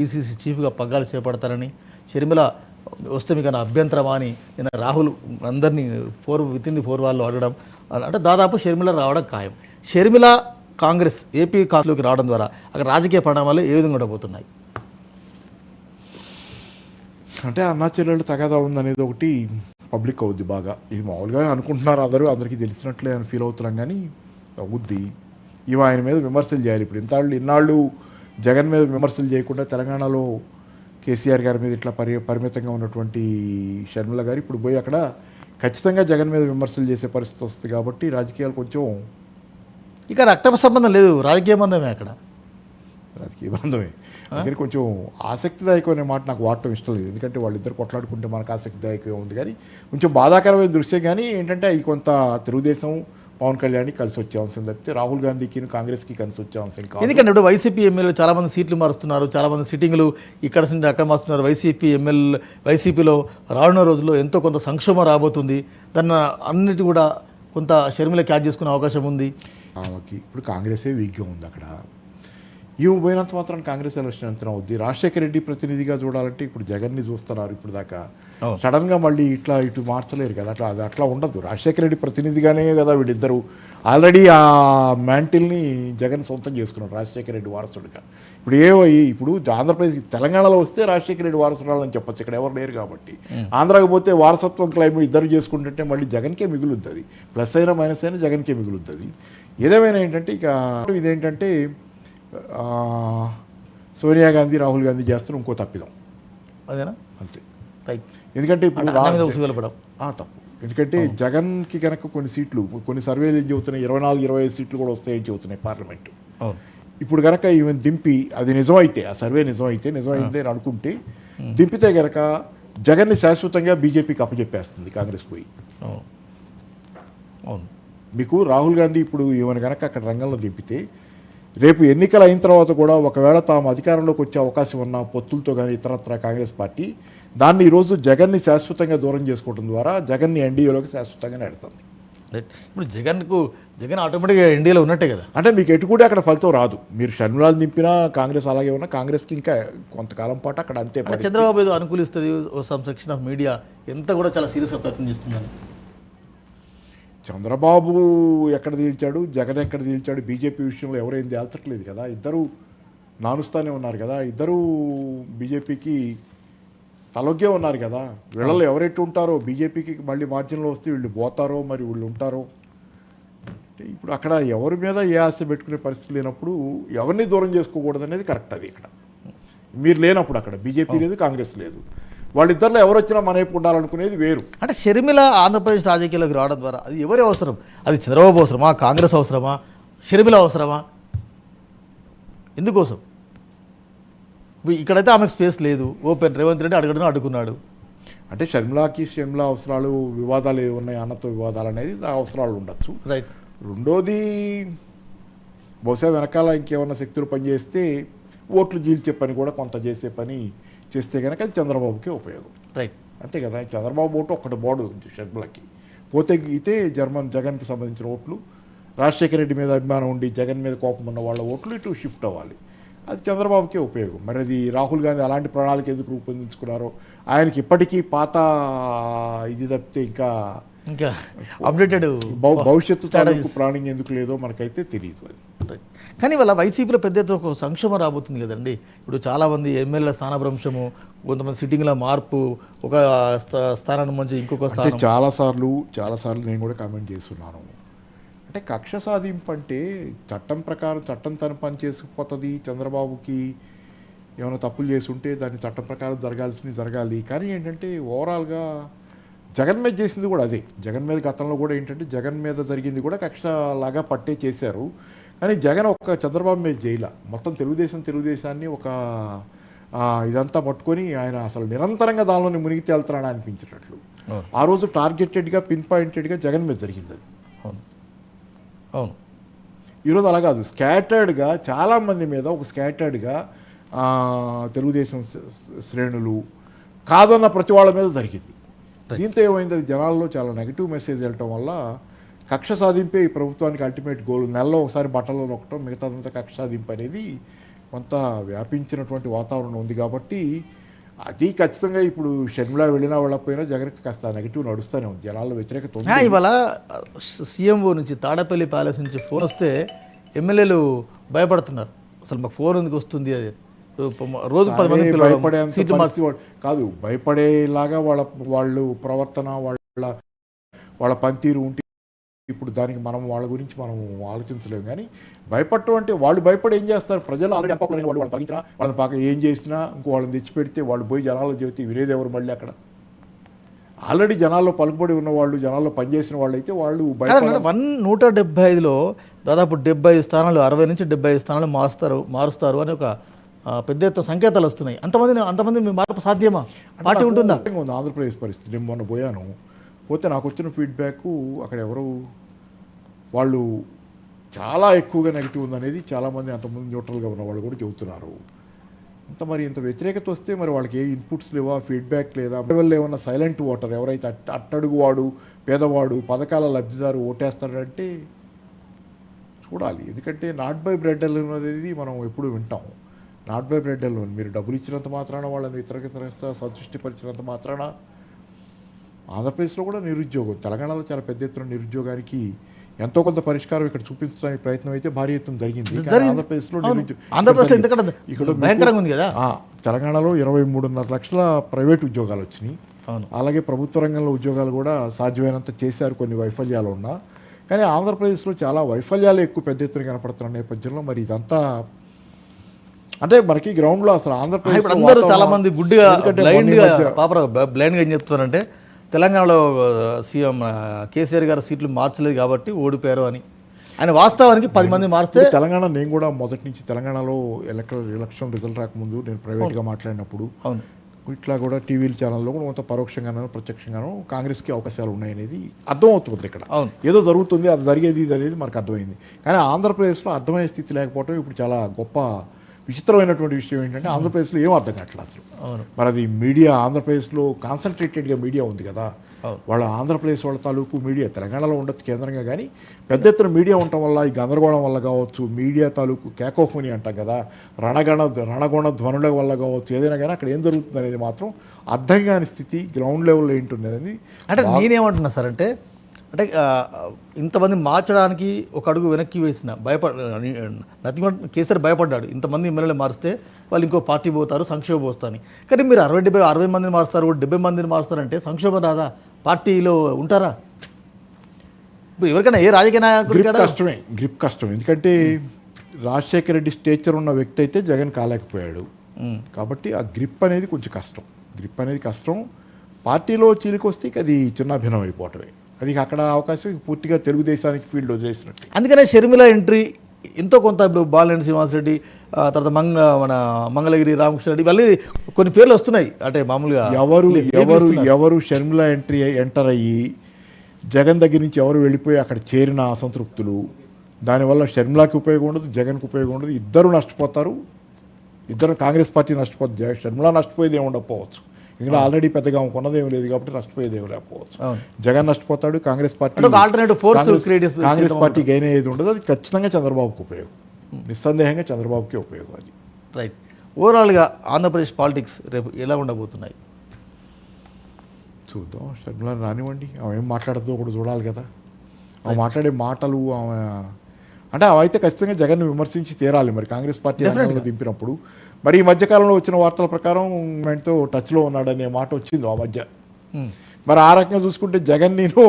PCC చీఫ్గా పగ్గాలు చేపడతారని, షర్మిల వస్తే మీకు అభ్యంతరమా అని నేను రాహుల్ అందరినీ విత్ ఇన్ ది 4 వాల్లో అడగడం, అంటే దాదాపు షర్మిల రావడం ఖాయం. షర్మిల కాంగ్రెస్ ఏపీ కాంగ్రెస్లోకి రావడం ద్వారా అక్కడ రాజకీయ పరిణామాలు ఏ విధంగా ఉండబోతున్నాయి? అంటే అన్నా చెల్లెళ్ళు తగాదా ఉందనేది ఒకటి పబ్లిక్ అవుద్ది బాగా. ఇది మామూలుగా అనుకుంటున్నారు అందరికీ తెలిసినట్లే అని ఫీల్ అవుతున్నాం, కానీ అవుద్ది. ఇవి ఆయన మీద విమర్శలు చేయాలి. ఇప్పుడు ఇన్నాళ్ళు జగన్ మీద విమర్శలు చేయకుండా తెలంగాణలో కేసీఆర్ గారి మీద ఇట్లా పరిమితంగా ఉన్నటువంటి షర్మిల గారు ఇప్పుడు పోయి అక్కడ ఖచ్చితంగా జగన్ మీద విమర్శలు చేసే పరిస్థితి వస్తుంది. కాబట్టి రాజకీయాలు కొంచెం ఇక రక్త సంబంధం లేదు, రాజకీయ బంధమే. అక్కడ రాజకీయ బంధమే. అందుకని కొంచెం ఆసక్తిదాయకం అనే మాట నాకు వాడటం ఇష్టం లేదు. ఎందుకంటే వాళ్ళిద్దరు కొట్లాడుకుంటే మనకు ఆసక్తిదాయకంగా ఉంది, కానీ కొంచెం బాధాకరమైన దృశ్యం. కానీ ఏంటంటే అవి కొంత తెలుగుదేశం పవన్ కళ్యాణ్కి కలిసి వచ్చే అంశం తప్పితే రాహుల్ గాంధీకి కాంగ్రెస్కి కలిసి వచ్చే అంశం కాదు. ఎందుకంటే ఇప్పుడు వైసీపీ ఎమ్మెల్యేలు చాలామంది సీట్లు మారుస్తున్నారు, చాలామంది సిట్టింగ్లు ఇక్కడ నుండి అక్కడ మారుస్తున్నారు. వైసీపీలో రానున్న రోజుల్లో ఎంతో కొంత సంక్షోభం రాబోతుంది. దాన్ని అన్నిటి కూడా కొంత షర్మిల క్యాచ్ చేసుకునే అవకాశం ఉంది. ఆమెకి ఇప్పుడు కాంగ్రెసే వీక్గా ఉంది. అక్కడ ఇవి పోయినంత మాత్రం కాంగ్రెస్ ఎలక్షన్ అంతా అవుద్ది. రాజశేఖర రెడ్డి ప్రతినిధిగా చూడాలంటే ఇప్పుడు జగన్ని చూస్తున్నారు. ఇప్పుడు దాకా సడన్గా మళ్ళీ ఇటు మార్చలేరు కదా. అట్లా ఉండదు. రాజశేఖర రెడ్డి ప్రతినిధిగానే కదా వీళ్ళిద్దరు ఆల్రెడీ ఆ మ్యాంటిల్ని జగన్ సొంతం చేసుకున్నారు రాజశేఖర రెడ్డి వారసుడిగా. ఇప్పుడు ఆంధ్రప్రదేశ్ తెలంగాణలో వస్తే రాజశేఖర రెడ్డి వారసురాలని చెప్పచ్చు, ఇక్కడ ఎవరు లేరు కాబట్టి. ఆంధ్రాకి పోతే వారసత్వం క్లైమ్ ఇద్దరు చేసుకుంటుంటే మళ్ళీ జగన్కే మిగులుతుంది. ప్లస్ అయినా మైనస్ అయినా జగన్కే మిగులుతుంది. ఏదేమైనా ఏంటంటే ఇక ఇదేంటంటే సోనియా గాంధీ రాహుల్ గాంధీ చేస్తారు ఇంకో తప్పిదం అదేనా? అంతే. రైట్. ఎందుకంటే ఇప్పుడు తప్పు. ఎందుకంటే జగన్కి కనుక కొన్ని సర్వేలు ఏం చెబుతున్నాయి, 24-25 సీట్లు కూడా వస్తాయని చెబుతున్నాయి పార్లమెంటు. ఇప్పుడు కనుక ఈవెన్ దింపి అది నిజమైతే, ఆ సర్వే నిజమైంది అని అనుకుంటే, దింపితే కనుక జగన్ని శాశ్వతంగా బీజేపీకి అప్పచెప్పేస్తుంది కాంగ్రెస్ పోయి. మీకు రాహుల్ గాంధీ ఇప్పుడు ఈవెన్ కనుక అక్కడ రంగంలో దింపితే రేపు ఎన్నికలు అయిన తర్వాత కూడా ఒకవేళ తాము అధికారంలోకి వచ్చే అవకాశం ఉన్న పొత్తులతో కానీ ఇతరత్ర కాంగ్రెస్ పార్టీ దాన్ని ఈరోజు జగన్ని శాశ్వతంగా దూరం చేసుకోవడం ద్వారా జగన్ని ఎన్డీఏలోకి శాశ్వతంగా నెడుతుంది. ఇప్పుడు జగన్ ఆటోమేటిక్గా ఎన్డీఏలో ఉన్నట్టే కదా. అంటే మీకు ఎటు కూడా అక్కడ ఫలితం రాదు. మీరు షర్మిలాలు దింపినా కాంగ్రెస్ అలాగే ఉన్నా కాంగ్రెస్కి ఇంకా కొంతకాలం పాటు అక్కడ అంతే. చంద్రబాబు ఏదో అనుకూలిస్తుంది, సమ్ సెక్షన్ ఆఫ్ మీడియా ఎంత కూడా చాలా సీరియస్గా ప్రయత్నం చేస్తుందని. చంద్రబాబు ఎక్కడ తేల్చాడు, జగన్ ఎక్కడ తేల్చాడు, బీజేపీ విషయంలో ఎవరేం తేల్చట్లేదు కదా. ఇద్దరు నానుస్తానే ఉన్నారు కదా. ఇద్దరు బీజేపీకి తలొగ్గే ఉన్నారు కదా. వీళ్ళలో ఎవరెట్టు ఉంటారో, బీజేపీకి మళ్ళీ మార్జిన్లో వస్తే వీళ్ళు పోతారో మరి వీళ్ళు ఉంటారో. ఇప్పుడు అక్కడ ఎవరి మీద ఏ ఆశ పెట్టుకునే పరిస్థితి లేనప్పుడు ఎవరిని దూరం చేసుకోకూడదు అనేది కరెక్ట్. అది ఇక్కడ మీరు లేనప్పుడు అక్కడ బీజేపీ లేదు, కాంగ్రెస్ లేదు. వాళ్ళిద్దరిలో ఎవరు వచ్చినా మన వైపు ఉండాలనుకునేది వేరు. అంటే షర్మిల ఆంధ్రప్రదేశ్ రాజకీయాల్లోకి రావడం ద్వారా అది ఎవరి అవసరం? అది చంద్రబాబు అవసరమా, కాంగ్రెస్ అవసరమా, షర్మిల అవసరమా? ఎందుకోసం? ఇక్కడైతే ఆమెకు స్పేస్ లేదు. ఓపెన్ రేవంత్ రెడ్డి అడగడం అడుగున్నాడు. అంటే షర్మిల అవసరాలు వివాదాలు ఉన్నాయి, అన్నతో వివాదాలు అనేది అవసరాలు ఉండొచ్చు. రైట్. రెండోది బహుశా వెనకాల ఇంకేమన్నా శక్తులు పనిచేస్తే ఓట్లు చీల్చే పని కూడా కొంత చేసే పని చేస్తే కనుక అది చంద్రబాబుకే ఉపయోగం. రైట్. అంతే కదా. చంద్రబాబు ఓటు ఒక్కటి బోర్డు షర్మిలకి పోతే గీతే జగన్కి సంబంధించిన ఓట్లు, రాజశేఖర రెడ్డి మీద అభిమానం ఉండి జగన్ మీద కోపం ఉన్న వాళ్ళ ఓట్లు ఇటు షిఫ్ట్ అవ్వాలి. అది చంద్రబాబుకే ఉపయోగం. మరి అది రాహుల్ గాంధీ అలాంటి ప్రణాళిక ఎందుకు రూపొందించుకున్నారో ఆయనకి ఇప్పటికీ పాత ఇది తప్పితే ఇంకా అప్డేటెడ్ భవిష్యత్తు తాలూకు ప్లానింగ్ ఎందుకు లేదో మనకైతే తెలియదు. అది కానీ వాళ్ళ వైసీపీలో పెద్ద ఎత్తున ఒక సంక్షోభం రాబోతుంది కదండి. ఇప్పుడు చాలామంది ఎమ్మెల్యేల స్థానభ్రంశము, కొంతమంది సిట్టింగ్ల మార్పు, ఒక స్థానాన్ని మంచి ఇంకొక స్థానం. చాలాసార్లు నేను కూడా కామెంట్ చేస్తున్నాను. అంటే కక్ష సాధింపు అంటే చట్టం ప్రకారం చట్టం తన పని చేసుకుపోతుంది. చంద్రబాబుకి ఏమైనా తప్పులు చేసి ఉంటే దాన్ని చట్టం ప్రకారం జరగాలి. కానీ ఏంటంటే ఓవరాల్గా జగన్ మీద చేసింది కూడా అదే. జగన్ మీద గతంలో కూడా ఏంటంటే జగన్ మీద జరిగింది కూడా కక్షలాగా పట్టే చేశారు. కానీ జగన్ ఒక్క చంద్రబాబు మీద జైలా మొత్తం తెలుగుదేశాన్ని ఒక ఇదంతా పట్టుకొని ఆయన అసలు నిరంతరంగా దానిలోని మునిగి తేలుతారని అనిపించేటట్లు ఆ రోజు టార్గెటెడ్గా పిన్ పాయింటెడ్గా జగన్ మీద జరిగింది అది. అవును. ఈరోజు అలా కాదు, స్కాటర్డ్గా చాలామంది మీద ఒక స్కాటర్డ్గా తెలుగుదేశం శ్రేణులు కాదన్న ప్రతి వాళ్ళ మీద జరిగింది. దీంతో ఏమైంది, అది జనాల్లో చాలా నెగిటివ్ మెసేజ్ వెళ్ళటం వల్ల కక్ష సాధింపే ఈ ప్రభుత్వానికి అల్టిమేట్ గోల్. నెలలో ఒకసారి బట్టల్లో నొక్కటం, మిగతాదంతా కక్ష సాధింపు అనేది కొంత వ్యాపించినటువంటి వాతావరణం ఉంది కాబట్టి అది ఖచ్చితంగా ఇప్పుడు షర్మిల వెళ్ళినా వెళ్ళకపోయినా జగన్కి కాస్త నెగిటివ్ నడుస్తూనే ఉంది, జనాల్లో వ్యతిరేకత ఉంది. ఇవాళ సీఎంఓ నుంచి తాడపల్లి ప్యాలెస్ నుంచి ఫోన్ వస్తే ఎమ్మెల్యేలు భయపడుతున్నారు, అసలు మాకు ఫోన్ ఎందుకు వస్తుంది అది, రోజు 10 మంది పిలవడం, భయపడేంత సీట్లు పరిస్థితి కాదు, భయపడేలాగా వాళ్ళు ప్రవర్తన వాళ్ళ పనితీరు ఉంటే ఇప్పుడు దానికి వాళ్ళ గురించి మనం ఆలోచించలేము. కానీ భయపడటం అంటే వాళ్ళు భయపడి ఏం చేస్తారు, ప్రజలు ఆల్రెడీ అప్పలేని వాళ్ళు తగ్గించినా వాళ్ళని పాక ఏం చేసినా ఇంకో వాళ్ళని తెచ్చిపెడితే వాళ్ళు పోయి జనాల్లో చెబితే వినేది ఎవరు మళ్ళీ అక్కడ ఆల్రెడీ జనాల్లో పలుకుబడి ఉన్నవాళ్ళు, జనాల్లో పనిచేసిన వాళ్ళు అయితే వాళ్ళు 175లో దాదాపు 75 స్థానాలు 60 నుంచి 75 స్థానాలు మారుస్తారు అని ఒక పెద్ద ఎత్తున సంకేతాలు వస్తున్నాయి. అంతమంది మీ మార్పు సాధ్యమా, పార్టీ ఉంటుందా? ఉంది ఆంధ్రప్రదేశ్ పరిస్థితి. నేను మొన్న పోతే నాకు వచ్చిన ఫీడ్బ్యాక్ అక్కడ ఎవరు వాళ్ళు చాలా ఎక్కువగా నెగిటివ్ ఉందనేది చాలామంది అంతమంది న్యూట్రల్గా ఉన్న వాళ్ళు కూడా చెబుతున్నారు. ఇంత వ్యతిరేకత వస్తే మరి వాళ్ళకి ఏ ఇన్పుట్స్ లేవా, ఫీడ్బ్యాక్ లేదా, లెవెల్లో ఏమన్నా సైలెంట్ ఓటర్ ఎవరైతే అట్టడుగువాడు పేదవాడు పథకాల లబ్ధిదారు ఓటేస్తాడంటే చూడాలి. ఎందుకంటే నాట్ బై బ్రెడ్ అలోన్ అనేది మనం ఎప్పుడు వింటాం. నాట్ బై బ్రెడ్ అలోన్, మీరు డబ్బులు ఇచ్చినంత మాత్రాన వాళ్ళని ఇతర సంతృష్టిపరిచినంత మాత్రాన ఆంధ్రప్రదేశ్లో కూడా నిరుద్యోగం, తెలంగాణలో చాలా పెద్ద ఎత్తున నిరుద్యోగానికి ఎంతో కొంత పరిష్కారం ఇక్కడ చూపించడానికి ప్రయత్నం అయితే భారీ ఎత్తున జరిగింది. ఆంధ్రప్రదేశ్లో ఇక్కడ భయంకరంగా ఉంది కదా. తెలంగాణలో 23.5 లక్షల ప్రైవేట్ ఉద్యోగాలు వచ్చినాయి. అలాగే ప్రభుత్వ రంగంలో ఉద్యోగాలు కూడా సాధ్యమైనంత చేశారు, కొన్ని వైఫల్యాలు ఉన్నా. కానీ ఆంధ్రప్రదేశ్లో చాలా వైఫల్యాలు ఎక్కువ పెద్ద ఎత్తున కనపడుతున్న నేపథ్యంలో మరి ఇదంతా అంటే మనకి గ్రౌండ్లో అసలు ఆంధ్రప్రదేశ్ అందరూ చాలా మంది గుడ్డిగా బ్లైండ్గా ఏం చెప్తున్నారంటే తెలంగాణలో సీఎం కేసీఆర్ గారు సీట్లు మార్చలేదు కాబట్టి ఓడిపోయారు అని. ఆయన వాస్తవానికి 10 మంది మారిస్తే తెలంగాణ, నేను కూడా మొదటి నుంచి తెలంగాణలో ఎలక్షన్ రిజల్ట్ రాకముందు నేను ప్రైవేట్గా మాట్లాడినప్పుడు ఇట్లా కూడా టీవీ ఛానల్లో కూడా కొంత పరోక్షంగానో ప్రత్యక్షంగానో కాంగ్రెస్కి అవకాశాలు ఉన్నాయనేది అర్థమవుతుంది. ఇక్కడ ఏదో జరుగుతుంది, అది జరిగేది ఇది అనేది మనకు అర్థమైంది. కానీ ఆంధ్రప్రదేశ్లో అర్థమయ్యే స్థితి లేకపోవడం ఇప్పుడు చాలా గొప్ప విచిత్రమైనటువంటి విషయం ఏంటంటే ఆంధ్రప్రదేశ్లో ఏం అర్థం కావట్లేదు అసలు. మరి అది మీడియా ఆంధ్రప్రదేశ్లో కాన్సన్ట్రేటెడ్గా మీడియా ఉంది కదా, వాళ్ళ ఆంధ్రప్రదేశ్ వాళ్ళ తాలూకు మీడియా తెలంగాణలో ఉండొచ్చు కేంద్రంగా, కానీ పెద్ద ఎత్తున మీడియా ఉండటం వల్ల ఈ గందరగోళం వల్ల కావచ్చు, మీడియా తాలూకు కేకోఫోని అంటాం కదా, రణగణ ధ్వనుల వల్ల కావచ్చు, ఏదైనా కానీ అక్కడ ఏం జరుగుతుంది అనేది మాత్రం అర్థం కాని స్థితి గ్రౌండ్ లెవెల్లో ఏంటున్నది. అంటే నేనేమంటున్నా సార్ అంటే ఇంతమంది మార్చడానికి ఒక అడుగు వెనక్కి వేసిన కేసీఆర్ భయపడ్డాడు, ఇంతమంది ఎమ్మెల్యేలు మారిస్తే వాళ్ళు ఇంకో పార్టీ పోతారు, సంక్షోభం వస్తాను. కానీ మీరు 60 మందిని మారుస్తారు, 70 మందిని మారుస్తారంటే సంక్షోభం రాదా, పార్టీలో ఉంటారా? ఇప్పుడు ఎవరికైనా ఏ రాజకీయ నాయకుడు గ్రిప్ కష్టం. ఎందుకంటే రాజశేఖర రెడ్డి స్టేచర్ ఉన్న వ్యక్తి అయితే జగన్ కాలేకపోయాడు కాబట్టి ఆ గ్రిప్ అనేది కొంచెం కష్టం. పార్టీలో చీలికొస్తే అది చిన్నాభిన్నం అయిపోవటమే. అది అక్కడ అవకాశం పూర్తిగా తెలుగుదేశానికి ఫీల్డ్ వదిలేసినట్టు. అందుకనే షర్మిల ఎంట్రీ ఎంతో కొంత ఇప్పుడు బాలినేని శ్రీనివాసరెడ్డి, తర్వాత మన మంగళగిరి రామకృష్ణ రెడ్డి, మళ్ళీ కొన్ని పేర్లు వస్తున్నాయి. అంటే మామూలుగా ఎవరు షర్మిల ఎంటర్ అయ్యి జగన్ దగ్గర నుంచి ఎవరు వెళ్ళిపోయి అక్కడ చేరిన అసంతృప్తులు, దానివల్ల షర్మిలాకి ఉపయోగం ఉండదు, జగన్కి ఉపయోగం ఉండదు, ఇద్దరు నష్టపోతారు. కాంగ్రెస్ పార్టీ నష్టపోతుంది, షర్మిల నష్టపోయేది ఏమి ఉండకపోవచ్చు. ఇంకా ఆల్రెడీ పెద్దగా కొన్నదేం లేదు కాబట్టి నష్టపోయేది ఏమి లేకపోవచ్చు. జగన్ నష్టపోతాడు, కాంగ్రెస్ పార్టీ గైన్ అయ్యేది ఉండదు. అది ఖచ్చితంగా చంద్రబాబుకి ఉపయోగం, నిస్సందేహంగా చంద్రబాబుకే ఉపయోగం. అది రైట్. ఓవరాల్గా ఆంధ్రప్రదేశ్ పాలిటిక్స్ రేపు ఎలా ఉండబోతున్నాయి చూద్దాం. షర్మిల రానివ్వండి, ఆమె ఏం మాట్లాడుతుందో కూడా చూడాలి కదా. ఆమె మాట్లాడే మాటలు అంటే అవైతే ఖచ్చితంగా జగన్ విమర్శించి తీరాలి. మరి కాంగ్రెస్ పార్టీ దింపినప్పుడు మరి ఈ మధ్యకాలంలో వచ్చిన వార్తల ప్రకారం ఆయనతో టచ్లో ఉన్నాడనే మాట వచ్చింది ఆ మధ్య. మరి ఆ రకంగా చూసుకుంటే జగన్ నేను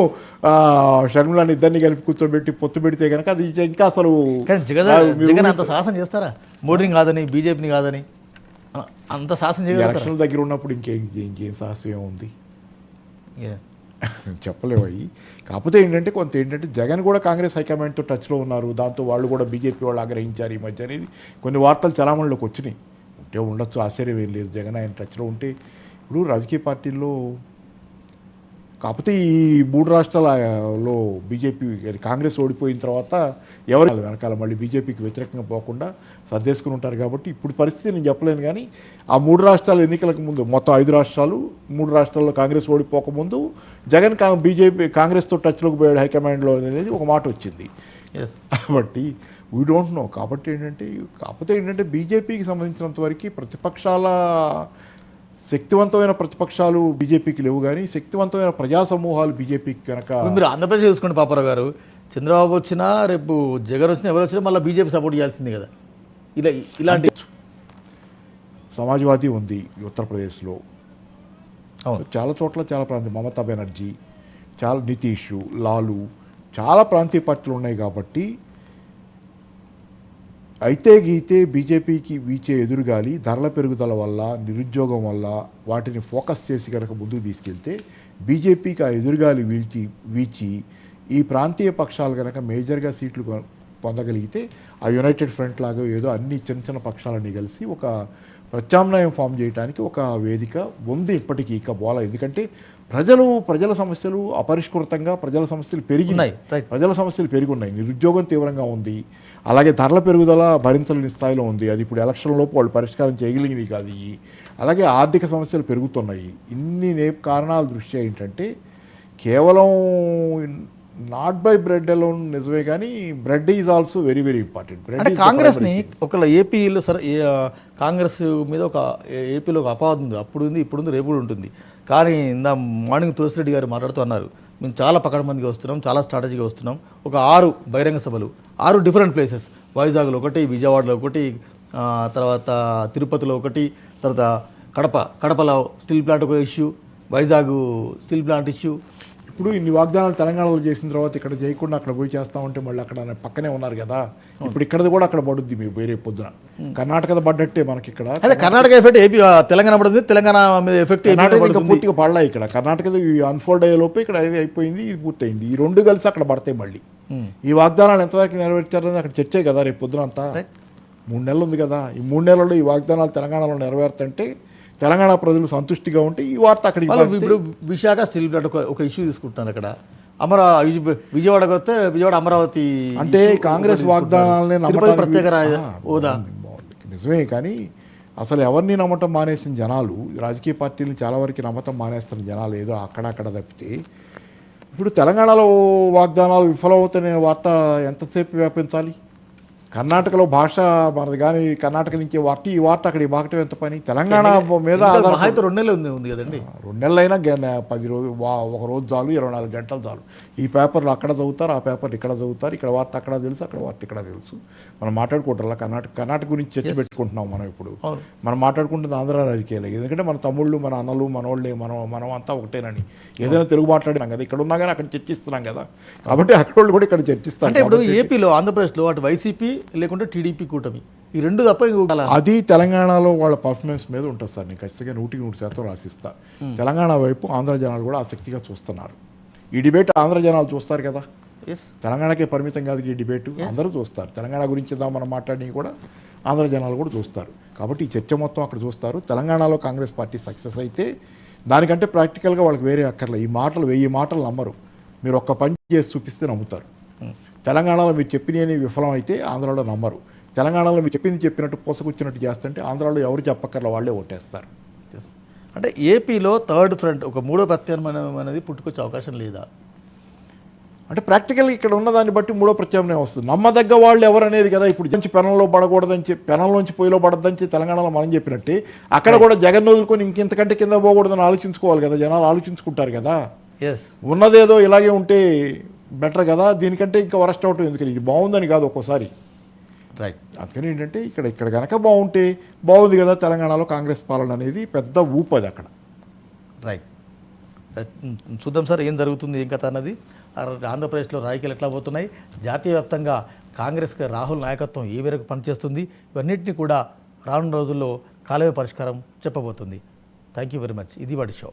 షర్మిలని ఇద్దరిని కలిపి కూర్చోబెట్టి పొత్తు పెడితే కనుక అది ఇంకా అసలు జగన్ అంత సాహసం చేస్తారా? మోడీని కాదని, బీజేపీని కాదని అంత సాహసం చేయాలి. ఎలక్షన్ల దగ్గర ఉన్నప్పుడు ఇంకేం సాహసం ఏముంది చెప్పలేవు అవి. కాకపోతే ఏంటంటే జగన్ కూడా కాంగ్రెస్ హైకమాండ్తో టచ్లో ఉన్నారు, దాంతో వాళ్ళు కూడా బీజేపీ వాళ్ళు ఆగ్రహించారు ఈ మధ్య అనేది కొన్ని వార్తలు చలామణిలోకి వచ్చినాయి. ఉండొచ్చు, ఆశ్చర్యం ఏం లేదు జగన్ ఆయన టచ్లో ఉంటే. ఇప్పుడు రాజకీయ పార్టీల్లో కాకపోతే ఈ 3 రాష్ట్రాలలో బీజేపీ కాంగ్రెస్ ఓడిపోయిన తర్వాత ఎవరు వెనకాల మళ్ళీ బీజేపీకి వ్యతిరేకంగా పోకుండా సర్దేసుకుని ఉంటారు కాబట్టి ఇప్పుడు పరిస్థితి నేను చెప్పలేను. కానీ ఆ 3 రాష్ట్రాల ఎన్నికలకు ముందు మొత్తం 5 రాష్ట్రాలు, 3 రాష్ట్రాల్లో కాంగ్రెస్ ఓడిపోకముందు జగన్ కాంగ్రెస్తో టచ్లోకి పోయాడు హైకమాండ్లో అనేది ఒక మాట వచ్చింది. కాబట్టి వీ డోంట్ నో. కాకపోతే ఏంటంటే బీజేపీకి సంబంధించినంత వరకు ప్రతిపక్షాల శక్తివంతమైన ప్రతిపక్షాలు బీజేపీకి లేవు, కానీ శక్తివంతమైన ప్రజా సమూహాలు బీజేపీకి కనుక. మీరు ఆంధ్రప్రదేశ్ చూసుకోండి పాపారావు గారు, చంద్రబాబు వచ్చినా రేపు జగన్ వచ్చినా ఎవరు వచ్చినా మళ్ళీ బీజేపీ సపోర్ట్ చేయాల్సింది కదా. ఇలాంటి సమాజ్వాదీ ఉంది ఉత్తరప్రదేశ్లో, అవును, చాలా చోట్ల చాలా ప్రాంతీయ, మమతా బెనర్జీ, చాలా నితీష్, లాలు, చాలా ప్రాంతీయ పార్టీలు ఉన్నాయి. కాబట్టి అయితే గీతే బీజేపీకి వీచే ఎదురుగాలి ధరల పెరుగుదల వల్ల, నిరుద్యోగం వల్ల వాటిని ఫోకస్ చేసి కనుక ముందుకు తీసుకెళ్తే బీజేపీకి ఆ ఎదురుగాలి వీచి ఈ ప్రాంతీయ పక్షాలు కనుక మేజర్గా సీట్లు పొందగలిగితే ఆ యునైటెడ్ ఫ్రంట్ లాగా ఏదో అన్ని చిన్న చిన్న పక్షాలన్నీ కలిసి ఒక ప్రత్యామ్నాయం ఫామ్ చేయడానికి ఒక వేదిక ఉంది ఇప్పటికీ. ఇక బోల, ఎందుకంటే ప్రజల సమస్యలు అపరిష్కృతంగా, ప్రజల సమస్యలు పెరిగినాయి, నిరుద్యోగం తీవ్రంగా ఉంది, అలాగే ధరల పెరుగుదల భరించలేని స్థాయిలో ఉంది. అది ఇప్పుడు ఎలక్షన్లోపు వాళ్ళు పరిష్కారం చేయగలిగినవి కాదు ఇవి. అలాగే ఆర్థిక సమస్యలు పెరుగుతున్నాయి. ఇన్ని కారణాల దృష్ట్యా ఏంటంటే కేవలం నాట్ బై బ్రెడ్ అలోన్ నిజమే, కానీ bread is also very very important. అంటే కాంగ్రెస్ని ఒకవేళ ఏపీలో సరే కాంగ్రెస్ మీద ఒక ఏపీలో ఒక అపవాదం ఉంది, అప్పుడు ఉంది, ఇప్పుడు ఉంది, రేపు కూడా ఉంటుంది. కానీ ఇందా మార్నింగ్ తులసిరెడ్డి గారు మాట్లాడుతూ అన్నారు, మేము చాలా పకడ్బందీగా వస్తున్నాం, చాలా స్ట్రాటజీగా వస్తున్నాం. ఒక 6 బహిరంగ సభలు 6 డిఫరెంట్ ప్లేసెస్, వైజాగ్లో ఒకటి, విజయవాడలో ఒకటి, తర్వాత తిరుపతిలో ఒకటి, తర్వాత కడపలో స్టీల్ ప్లాంట్ ఒక issue, Vizag steel plant issue. ఇప్పుడు ఇన్ని వాగ్దానాలు తెలంగాణలో చేసిన తర్వాత ఇక్కడ చేయకుండా అక్కడ పోయి చేస్తామంటే మళ్ళీ అక్కడ పక్కనే ఉన్నారు కదా. ఇప్పుడు ఇక్కడది కూడా అక్కడ పడుద్ది, మీరు వేరే పొద్దున కర్ణాటకద పడ్డట్టే మనకి ఇక్కడ. అదే కర్ణాటక ఎఫెక్ట్ ఏపీ తెలంగాణ పడుతుంది, తెలంగాణ మీద ఎఫెక్ట్ ఇంకా పూర్తిగా పడలే ఇక్కడ. కర్ణాటకది అన్ఫోల్డ్ అయ్యే లోపే ఇక్కడ అయిపోయింది, ఇది పూర్తయింది. ఈ 2 కలిసి అక్కడ పడతాయి మళ్ళీ. ఈ వాగ్దానాలు ఎంతవరకు నెరవేర్చారని అక్కడ చర్చే కదా రేపు పొద్దున అంతా. 3 నెలలు ఉంది కదా, ఈ 3 నెలల్లో ఈ వాగ్దానాలు తెలంగాణలో నెరవేరుతుంటే తెలంగాణ ప్రజలు సంతుష్టిగా ఉంటే ఈ వార్త అక్కడికి. ఇప్పుడు విశాఖ స్టీల్ ప్లాంట్ ఒక ఇష్యూ తీసుకుంటున్నారు అక్కడ. విజయవాడకు వస్తే విజయవాడ అమరావతి అంటే కాంగ్రెస్ వాగ్దానాలనే ప్రత్యేక హోదా నిజమే, కానీ అసలు ఎవరిని నమ్మటం మానేసిన జనాలు, రాజకీయ పార్టీలను చాలా వరకు నమ్మటం మానేస్తున్న జనాలు ఏదో అక్కడక్కడ తప్పితే, ఇప్పుడు తెలంగాణలో వాగ్దానాలు విఫలమవుతున్న వార్త ఎంతసేపు వ్యాపించాలి? కర్ణాటకలో భాష మనది, కానీ కర్ణాటక నుంచి ఈ వార్త అక్కడ బాగటం ఎంత పని? తెలంగాణ మీద 2 నెలలు ఉంది కదండి. 2 నెలలైనా 10 రోజులు, ఒక రోజు చాలు, 24 గంటలు చాలు. ఈ పేపర్లు అక్కడ చదువుతారు, ఆ పేపర్లు ఇక్కడ చదువుతారు, ఇక్కడ వార్త అక్కడ తెలుసు, అక్కడ వార్త ఇక్కడ తెలుసు. మనం మాట్లాడుకుంటారా కర్ణాటక గురించి చర్చ పెట్టుకుంటున్నాం మనం ఇప్పుడు. మనం మాట్లాడుకుంటుంది ఆంధ్ర రాజకీయాలు, ఎందుకంటే మన తమ్ముళ్ళు, మన అన్నలు, మనోళ్ళే, మనం అంతా ఒకటేనని ఏదైనా తెలుగు మాట్లాడినాం కదా, ఇక్కడ ఉన్నా కానీ అక్కడ చర్చిస్తున్నాం కదా, కాబట్టి అక్కడ వాళ్ళు కూడా ఇక్కడ చర్చిస్తారు. అంటే ఇప్పుడు ఏపీలో, ఆంధ్రప్రదేశ్లో అటు వైసీపీ లేకుంటే టీడీపీ కూటమి, ఈ 2 తప్ప అది తెలంగాణలో వాళ్ళ పర్ఫార్మెన్స్ మీద ఉంటుంది సార్. నేను ఖచ్చితంగా 100% రాసిస్తా. తెలంగాణ వైపు ఆంధ్ర జనాలు కూడా ఆసక్తిగా చూస్తున్నారు. ఈ డిబేట్ ఆంధ్ర జనాలు చూస్తారు కదా, తెలంగాణకే పరిమితం కాదు ఈ డిబేట్, అందరూ చూస్తారు. తెలంగాణ గురించి మనం మాట్లాడి కూడా ఆంధ్ర జనాలు కూడా చూస్తారు. కాబట్టి ఈ చర్చ మొత్తం అక్కడ చూస్తారు. తెలంగాణలో కాంగ్రెస్ పార్టీ సక్సెస్ అయితే దానికంటే ప్రాక్టికల్గా వాళ్ళకి వేరే అక్కర్లే. ఈ మాటలు 1000 మాటలు నమ్మరు, మీరు ఒక్క పని చేసి చూపిస్తే నమ్ముతారు. తెలంగాణలో మీరు చెప్పినవి విఫలం అయితే ఆంధ్రాలో నమ్మరు. తెలంగాణలో మీరు చెప్పినట్టు పోసకొచ్చినట్టు చేస్తుంటే ఆంధ్రాలో ఎవరు చెప్పక్కర్ల, వాళ్ళే ఓటేస్తారు. అంటే ఏపీలో థర్డ్ ఫ్రంట్, ఒక 3వ ప్రత్యామ్నాయం అనేది పుట్టుకొచ్చే అవకాశం లేదా? అంటే ప్రాక్టికల్గా ఇక్కడ ఉన్నదాన్ని బట్టి 3వ ప్రత్యామ్నాయం వస్తుంది. నమ్మదగ్గ వాళ్ళు ఎవరు అనేది కదా. ఇప్పుడు పెనంలో పడకూడదని చెప్పి, పెనంలోంచి పొయ్యిలో పడద్దని తెలంగాణలో మనం చెప్పినట్టే అక్కడ కూడా జగన్ వదులుకొని ఇంకెంతకంటే కింద పోకూడదని ఆలోచించుకోవాలి కదా, జనాలు ఆలోచించుకుంటారు కదా. ఉన్నదేదో ఇలాగే ఉంటే బెటర్ కదా, దీనికంటే ఇంకా వరస్ట్ అవటం ఎందుకని? ఇది బాగుందని కాదు ఒక్కోసారి, రైట్. అందుకని ఏంటంటే ఇక్కడ కనుక బాగుంటే బాగుంది కదా, తెలంగాణలో కాంగ్రెస్ పాలన అనేది పెద్ద ఊపది అక్కడ. రైట్, చూద్దాం సార్ ఏం జరుగుతుంది, ఏం కథ అన్నది. ఆంధ్రప్రదేశ్లో రాజకీయాలు ఎట్లా పోతున్నాయి, జాతీయ వ్యాప్తంగా కాంగ్రెస్కి రాహుల్ నాయకత్వం ఏ మేరకు పనిచేస్తుంది, ఇవన్నింటినీ కూడా రానున్న రోజుల్లో కాలమే పరిష్కారం చెప్పబోతుంది. Thank you very much. ఇది వాటి షో.